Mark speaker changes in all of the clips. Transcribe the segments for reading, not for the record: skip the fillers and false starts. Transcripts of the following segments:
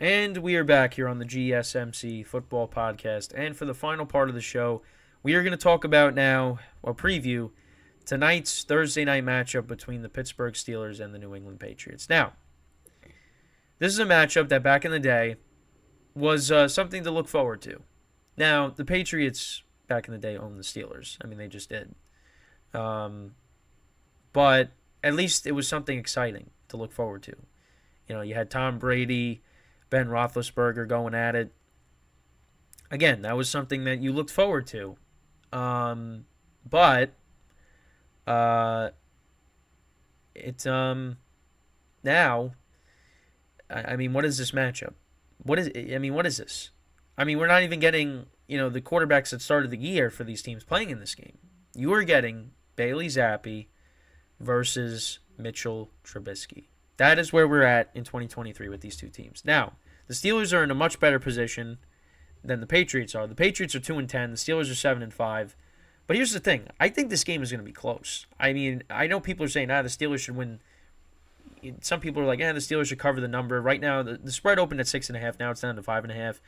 Speaker 1: And we are back here on the GSMC Football Podcast. And for the final part of the show, we are going to talk about now, or preview, tonight's Thursday night matchup between the Pittsburgh Steelers and the New England Patriots. Now, this is a matchup that back in the day was something to look forward to. Now, the Patriots back in the day owned the Steelers. I mean, they just did. But at least it was something exciting to look forward to. You know, you had Tom Brady, Ben Roethlisberger going at it. Again, that was something that you looked forward to. But it's now, I mean, what is this matchup? What is this? I mean, we're not even getting, the quarterbacks that started the year for these teams playing in this game. You are getting Bailey Zappi versus Mitchell Trubisky. That is where we're at in 2023 with these two teams. Now, the Steelers are in a much better position than the Patriots are. The Patriots are 2-10. The Steelers are 7-5. But here's the thing. I think this game is going to be close. I mean, I know people are saying, the Steelers should win. Some people are like, the Steelers should cover the number. Right now, the spread opened at 6.5. Now it's down to 5.5.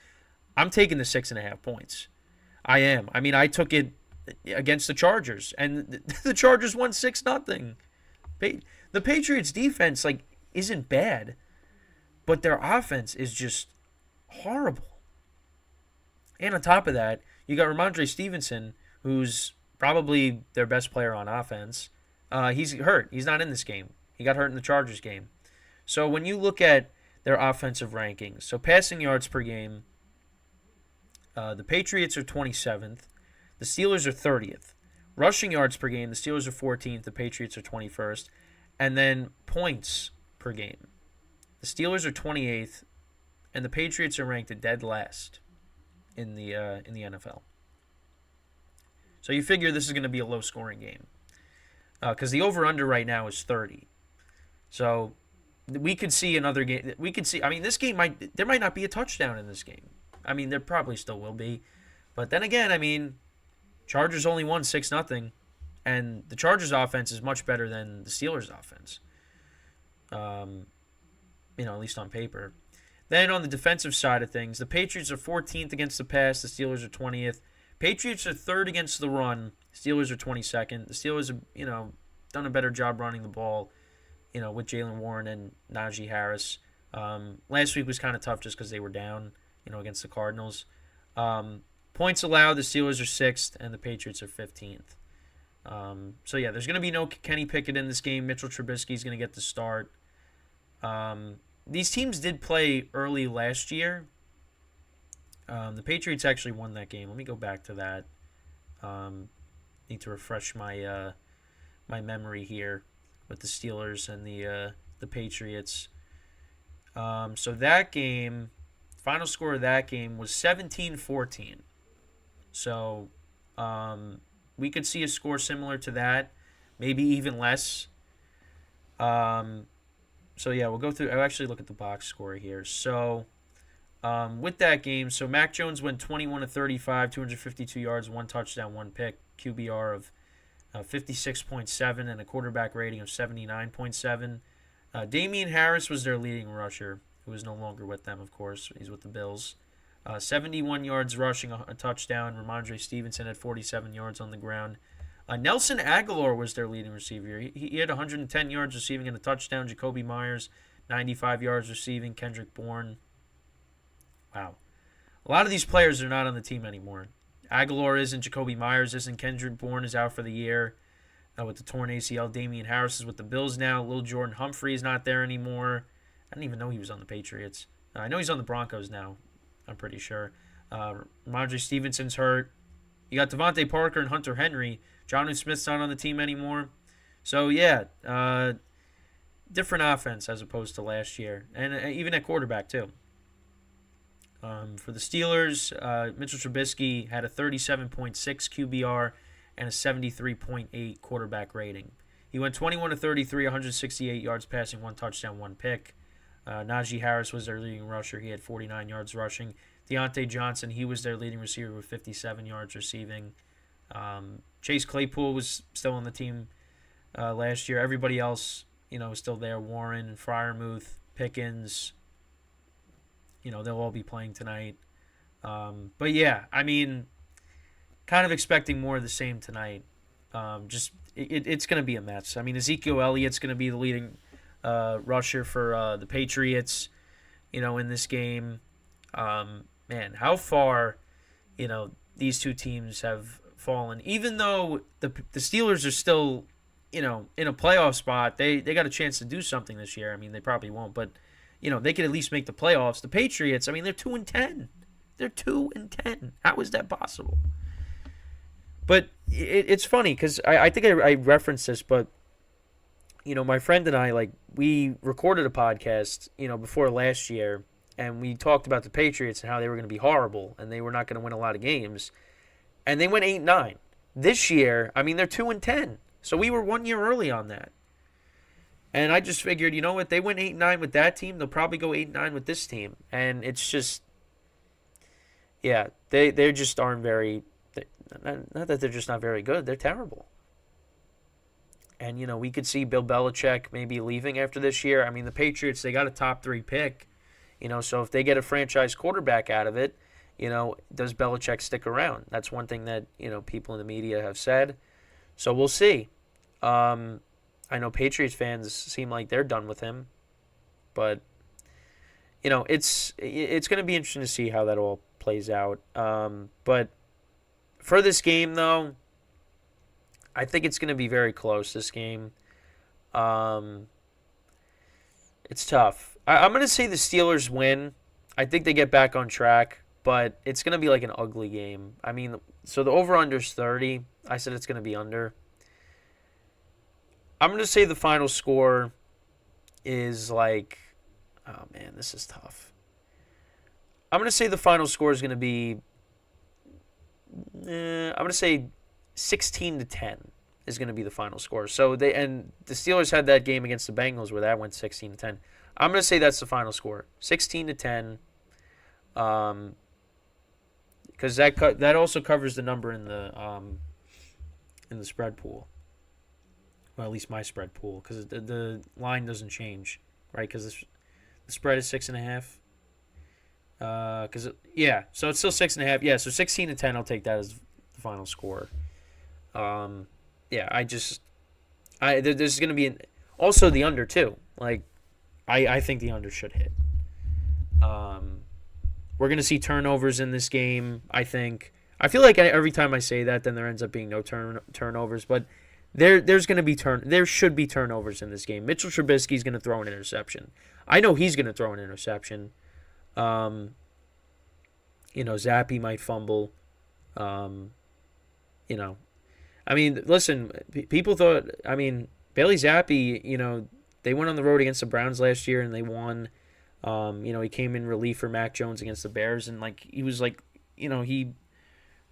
Speaker 1: I'm taking the 6.5 points. I am. I mean, I took it against the Chargers, and the Chargers won 6-0. The Patriots' defense, isn't bad, but their offense is just horrible. And on top of that, you got Ramondre Stevenson, who's probably their best player on offense. He's hurt. He's not in this game. He got hurt in the Chargers game. So when you look at their offensive rankings, so passing yards per game, the Patriots are 27th. The Steelers are 30th. Rushing yards per game, the Steelers are 14th. The Patriots are 21st. And then points per game. The Steelers are 28th, and the Patriots are ranked dead last in the NFL. So you figure this is going to be a low-scoring game because the over/under right now is 30. So we could see another game. We could see. I mean, this game there might not be a touchdown in this game. I mean, there probably still will be, but then again, I mean, Chargers only won 6-0, and the Chargers' offense is much better than the Steelers' offense. At least on paper. Then on the defensive side of things, the Patriots are 14th against the pass. The Steelers are 20th. Patriots are 3rd against the run. Steelers are 22nd. The Steelers have, done a better job running the ball, with Jaylen Warren and Najee Harris. Last week was kind of tough just because they were down, against the Cardinals. Points allowed, the Steelers are 6th, and the Patriots are 15th. There's going to be no Kenny Pickett in this game. Mitchell Trubisky is going to get the start. These teams did play early last year. The Patriots actually won that game. Let me go back to that. Need to refresh my my memory here with the Steelers and the Patriots. So that game, final score of that game was 17-14. So we could see a score similar to that, maybe even less. We'll go through. I'll actually look at the box score here. So, with that game, so Mac Jones went 21-35, 252 yards, 1 touchdown, 1 pick, QBR of 56.7, and a quarterback rating of 79.7. Damian Harris was their leading rusher, who is no longer with them, of course. He's with the Bills. 71 yards rushing, a touchdown. Ramondre Stevenson had 47 yards on the ground. Nelson Aguilar was their leading receiver. He had 110 yards receiving and a touchdown. Jacoby Myers, 95 yards receiving. Kendrick Bourne. Wow. A lot of these players are not on the team anymore. Aguilar isn't. Jacoby Myers isn't. Kendrick Bourne is out for the year with the torn ACL. Damian Harris is with the Bills now. Lil Jordan Humphrey is not there anymore. I didn't even know he was on the Patriots. I know he's on the Broncos now. I'm pretty sure. Ramondre Stevenson's hurt. You got Devontae Parker and Hunter Henry. Jonnu Smith's not on the team anymore. So, different offense as opposed to last year. And even at quarterback, too. For the Steelers, Mitchell Trubisky had a 37.6 QBR and a 73.8 quarterback rating. He went 21-33, 168 yards passing, 1 touchdown, 1 pick. Najee Harris was their leading rusher. He had 49 yards rushing. Deontay Johnson, he was their leading receiver with 57 yards receiving. Chase Claypool was still on the team last year. Everybody else, was still there. Warren, Freiermuth, Pickens, they'll all be playing tonight. But yeah, I mean, kind of expecting more of the same tonight. Just it's going to be a mess. I mean, Ezekiel Elliott's going to be the leading rusher for the Patriots. In this game. Man, how far these two teams have fallen. Even though the Steelers are still in a playoff spot, they got a chance to do something this year. I mean, they probably won't, but they could at least make the playoffs. The Patriots, I mean, they're 2-10. They're 2-10. How is that possible? But it's funny because I think I referenced this, but my friend and I, we recorded a podcast, before last year, and we talked about the Patriots and how they were going to be horrible and they were not going to win a lot of games, and they went 8-9. This year, I mean, they're 2-10, so we were 1 year early on that. And I just figured, you know what, they went 8-9 with that team, they'll probably go 8-9 with this team, and it's just, yeah, they just aren't very. Not that they're just not very good, they're terrible. And, we could see Bill Belichick maybe leaving after this year. I mean, the Patriots, they got a top 3 pick, so if they get a franchise quarterback out of it, does Belichick stick around? That's one thing that, people in the media have said. So we'll see. I know Patriots fans seem like they're done with him. But, it's going to be interesting to see how that all plays out. But for this game, though, I think it's going to be very close, this game. It's tough. I'm going to say the Steelers win. I think they get back on track, but it's going to be like an ugly game. I mean, so the over-under is 30. I said it's going to be under. I'm going to say the final score is like, oh man, this is tough. I'm going to say the final score is going to be, I'm going to say 16-10 is going to be the final score. So the Steelers had that game against the Bengals where that went 16-10. I'm going to say that's the final score, 16-10. Because that also covers the number in the spread pool. Well, at least my spread pool, because the line doesn't change, right? Because the spread is 6.5. So it's still 6.5. Yeah, so 16-10. I'll take that as the final score. There's going to be also the under too. I think the under should hit. We're going to see turnovers in this game, I think. I feel like every time I say that, then there ends up being no turnovers. But there should be turnovers in this game. Mitchell Trubisky's going to throw an interception. I know he's going to throw an interception. Zappy might fumble. I mean, listen, people thought, Bailey Zappi, they went on the road against the Browns last year and they won. He came in relief for Mac Jones against the Bears, and he was he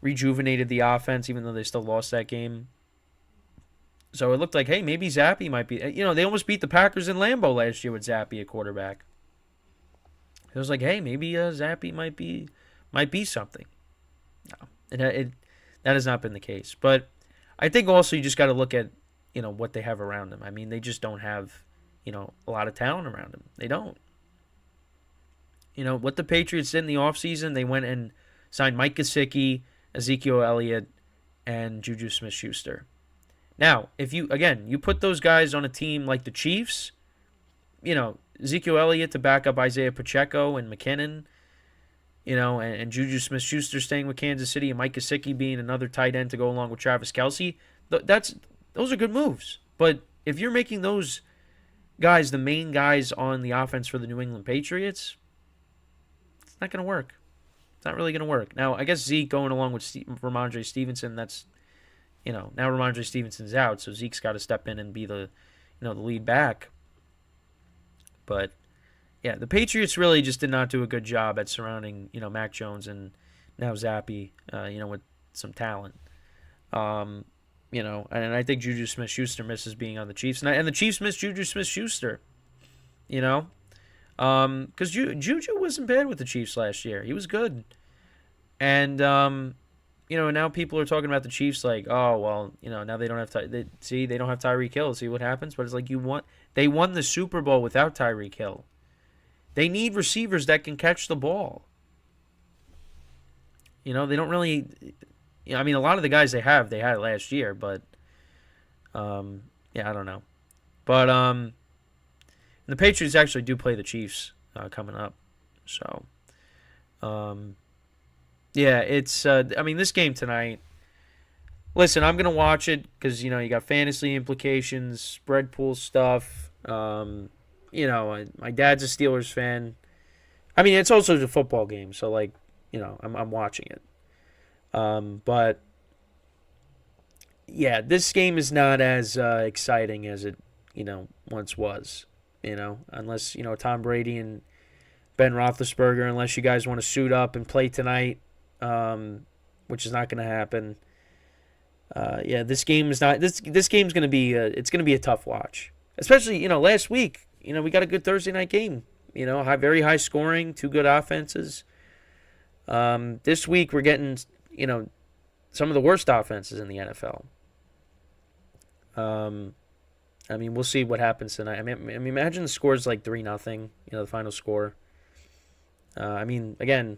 Speaker 1: rejuvenated the offense even though they still lost that game. So it looked like, hey, maybe Zappi might be. They almost beat the Packers in Lambeau last year with Zappi at quarterback. It was like, hey, maybe Zappi might be something. No, that has not been the case. But I think also you just got to look at what they have around them. I mean, they just don't have a lot of talent around them. They don't. What the Patriots did in the offseason, they went and signed Mike Gesicki, Ezekiel Elliott, and Juju Smith-Schuster. Now, if you put those guys on a team like the Chiefs, Ezekiel Elliott to back up Isaiah Pacheco and McKinnon, and Juju Smith-Schuster staying with Kansas City, and Mike Gesicki being another tight end to go along with Travis Kelce, those are good moves. But if you're making those guys the main guys on the offense for the New England Patriots, it's not going to work. It's not really going to work. Now, I guess Zeke going along with Ramondre Stevenson, that's, now Ramondre Stevenson's out, so Zeke's got to step in and be the lead back. But, yeah, the Patriots really just did not do a good job at surrounding, Mac Jones and now Zappi, with some talent. And I think Juju Smith-Schuster misses being on the Chiefs. And the Chiefs miss Juju Smith-Schuster, because Juju wasn't bad with the Chiefs last year. He was good. And, now people are talking about the Chiefs like, oh, well, now they don't have they don't have Tyreek Hill. See what happens? But it's like they won the Super Bowl without Tyreek Hill. They need receivers that can catch the ball. They don't really. I mean, a lot of the guys they had last year, but yeah, I don't know. But the Patriots actually do play the Chiefs coming up, so yeah, it's. I mean, this game tonight. Listen, I'm gonna watch it because you got fantasy implications, spread pool stuff. My dad's a Steelers fan. I mean, it's also a football game, so like, I'm watching it. But yeah, this game is not as exciting as it once was. Unless Tom Brady and Ben Roethlisberger, unless you guys want to suit up and play tonight, which is not going to happen. Yeah, this game is not. This game's going to be. It's going to be a tough watch, especially last week. We got a good Thursday night game. Very high scoring, two good offenses. This week we're getting some of the worst offenses in the NFL. I mean, we'll see what happens tonight. I mean, imagine the score's like 3-0. The final score. I mean, again,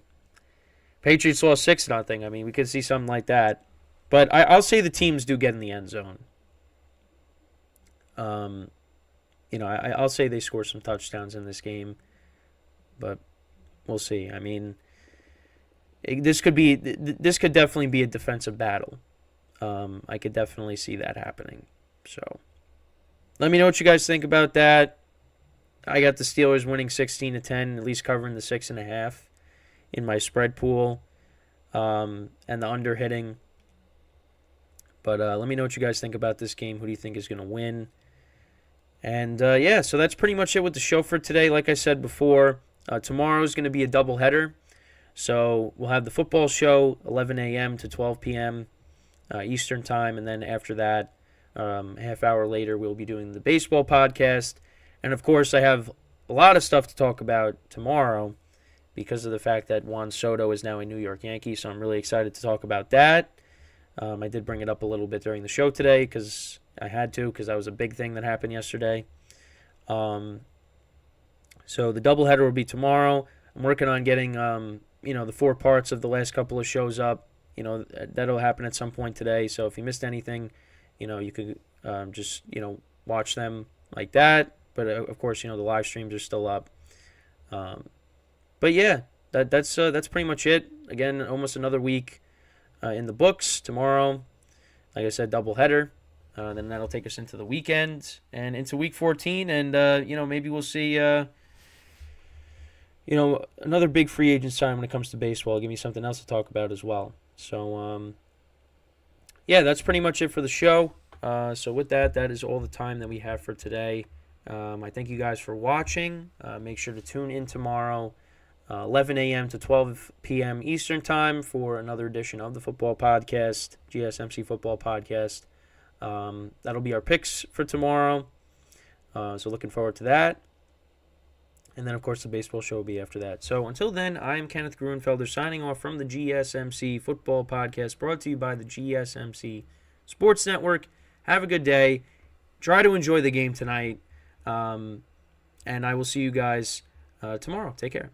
Speaker 1: Patriots lost 6-0. I mean, we could see something like that. But I'll say the teams do get in the end zone. I'll say they score some touchdowns in this game, but we'll see. I mean, this could definitely be a defensive battle. I could definitely see that happening. So, let me know what you guys think about that. I got the Steelers winning 16-10, at least covering the 6.5 in my spread pool, and the under hitting. But let me know what you guys think about this game. Who do you think is going to win? And yeah, so that's pretty much it with the show for today. Like I said before, tomorrow is going to be a doubleheader. So we'll have the football show 11 a.m. to 12 p.m. Eastern time, and then after that, half hour later, we'll be doing the baseball podcast. And of course, I have a lot of stuff to talk about tomorrow because of the fact that Juan Soto is now a New York Yankee. So I'm really excited to talk about that. I did bring it up a little bit during the show today because I had to, because that was a big thing that happened yesterday. So the doubleheader will be tomorrow. I'm working on getting the 4 parts of the last couple of shows up. That'll happen at some point today. So if you missed anything, you could just watch them like that. But of course, the live streams are still up. But yeah, that's pretty much it. Again, almost another week in the books. Tomorrow, like I said, doubleheader. Then that'll take us into the weekend and into week 14. And maybe we'll see another big free agent sign when it comes to baseball. Give me something else to talk about as well. So yeah, that's pretty much it for the show. So with that is all the time that we have for today. I thank you guys for watching. Make sure to tune in tomorrow, 11 a.m. to 12 p.m. Eastern Time for another edition of the Football Podcast, GSMC Football Podcast. That'll be our picks for tomorrow. So looking forward to that. And then, of course, the baseball show will be after that. So until then, I'm Kenneth Gruenfelder signing off from the GSMC Football Podcast, brought to you by the GSMC Sports Network. Have a good day. Try to enjoy the game tonight. And I will see you guys tomorrow. Take care.